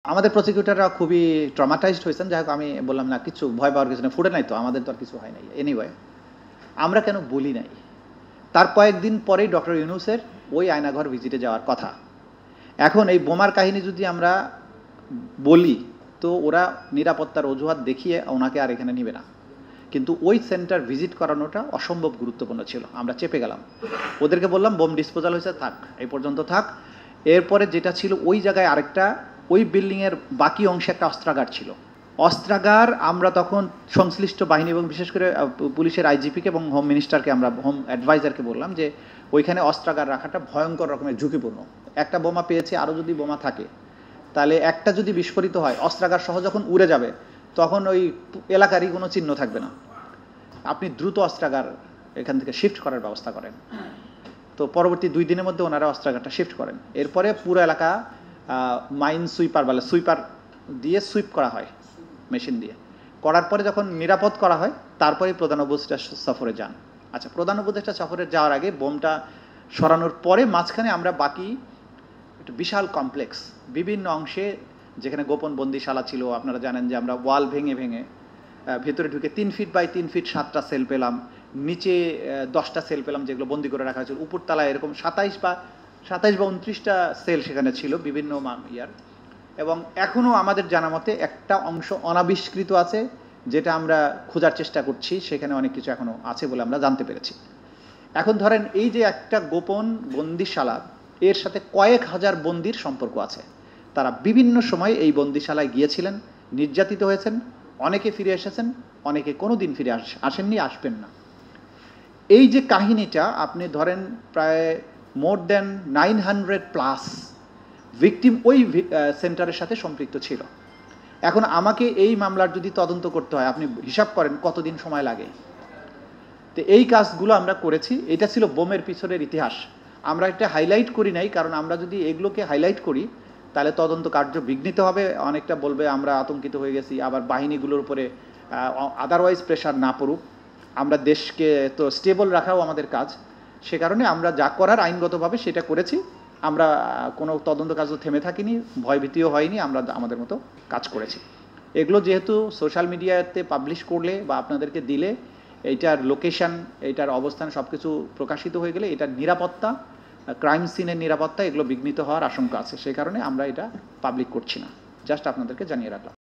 আমাদের প্রসিকিউটররা খুবই ট্রমাটাইজড হয়েছেন। যাই হোক আমি বললাম, "না কিছু ভয় পাওয়ার কিছু না। ফুটে নাই তো, আমাদের তো আর কিছু হয় নাই।" এনিওয়ে আমরা কেন বলি নাই? তার কয়েকদিন পরেই ডক্টর ইউনূসের ওই আয়নাঘর ভিজিটে যাওয়ার কথা। এখন এই বোমার কাহিনী যদি আমরা বলি, তো ওরা নিরাপত্তার অজুহাত দেখিয়ে ওনাকে আর এখানে নিবে না। কিন্তু ওই সেন্টার ভিজিট করানোটা অসম্ভব গুরুত্বপূর্ণ ছিল। আমরা চেপে গেলাম। ওদেরকে বললাম, "বোম ডিসপোজাল হয়েছে, থাক, এই পর্যন্ত থাক।" এরপরে যেটা ছিল, ওই জায়গায় আরেকটা ওই বিল্ডিংয়ের বাকি অংশে একটা অস্ত্রাগার ছিল। অস্ত্রাগার আমরা তখন সংশ্লিষ্ট বাহিনী এবং বিশেষ করে পুলিশের আইজিপিকে এবং হোম মিনিস্টারকে, আমরা হোম অ্যাডভাইজারকে বললাম যে ওইখানে অস্ত্রাগার রাখাটা ভয়ঙ্কর রকমের ঝুঁকিপূর্ণ। একটা বোমা পেয়েছে, আরও যদি বোমা থাকে তাহলে একটা যদি বিস্ফোরিত হয়, অস্ত্রাগার সহ যখন উড়ে যাবে তখন ওই এলাকারই কোনো চিহ্ন থাকবে না। আপনি দ্রুত অস্ত্রাগার এখান থেকে শিফট করার ব্যবস্থা করেন। তো পরবর্তী 2 দিনের মধ্যে ওনারা অস্ত্রাগারটা শিফট করেন। এরপরে পুরো এলাকা মাইন সুইপার বলে, সুইপার দিয়ে সুইপ করা হয় মেশিন দিয়ে। করার পরে যখন নিরাপদ করা হয়, তারপরে প্রধান উপদেষ্টা সফরে যান। আচ্ছা, প্রধান উপদেষ্টা সফরে যাওয়ার আগে বোমটা সরানোর পরে মাঝখানে আমরা বাকি একটা বিশাল কমপ্লেক্স বিভিন্ন অংশে, যেখানে গোপন বন্দিশালা ছিল, আপনারা জানেন যে আমরা ওয়াল ভেঙে ভেঙে ভেতরে ঢুকে 3 ফিট বাই 3 ফিট 7টা সেল পেলাম, নিচে 10টা সেল পেলাম যেগুলো বন্দি করে রাখা হয়েছিল, উপরতলায় এরকম 27 বা 29টা সেল সেখানে ছিল বিভিন্ন ইয়ার। এবং এখনও আমাদের জানা মতে একটা অংশ অনাবিষ্কৃত আছে, যেটা আমরা খোঁজার চেষ্টা করছি, সেখানে অনেক কিছু এখনও আছে বলে আমরা জানতে পেরেছি। এখন ধরেন এই যে একটা গোপন বন্দিশালা, এর সাথে কয়েক হাজার বন্দির সম্পর্ক আছে। তারা বিভিন্ন সময় এই বন্দিশালায় গিয়েছিলেন, নির্যাতিত হয়েছেন, অনেকে ফিরে এসেছেন, অনেকে কোনো দিন ফিরে আসেননি, আসবেন না। এই যে কাহিনীটা, আপনি ধরেন প্রায় মোর দেন 900+ ভিকটিম ওই সেন্টারের সাথে সম্পৃক্ত ছিল। এখন আমাকে এই মামলার যদি তদন্ত করতে হয়, আপনি হিসাব করেন কতদিন সময় লাগে। তো এই কাজগুলো আমরা করেছি। এটা ছিল বোমের পিছনের ইতিহাস। আমরা এটা হাইলাইট করি নাই, কারণ আমরা যদি এগুলোকে হাইলাইট করি তাহলে তদন্ত কার্য বিঘ্নিত হবে। অনেকটা বলবে আমরা আতঙ্কিত হয়ে গেছি, আবার বাহিনীগুলোর উপরে আদারওয়াইজ প্রেশার না পড়ুক। আমরা দেশকে তো স্টেবল রাখাও আমাদের কাজ। সে কারণে আমরা যা করার আইনগতভাবে সেটা করেছি। আমরা কোনো তদন্ত কাজও থেমে থাকিনি, ভয়ভীতিও হয়নি, আমরা আমাদের মতো কাজ করেছি। এগুলো যেহেতু সোশ্যাল মিডিয়াতে পাবলিশ করলে বা আপনাদেরকে দিলে, এইটার লোকেশন, এইটার অবস্থান সব কিছু প্রকাশিত হয়ে গেলে এটার নিরাপত্তা, ক্রাইম সিনের নিরাপত্তা, এগুলো বিঘ্নিত হওয়ার আশঙ্কা আছে। সেই কারণে আমরা এটা পাবলিক করছি না। জাস্ট আপনাদেরকে জানিয়ে রাখলাম।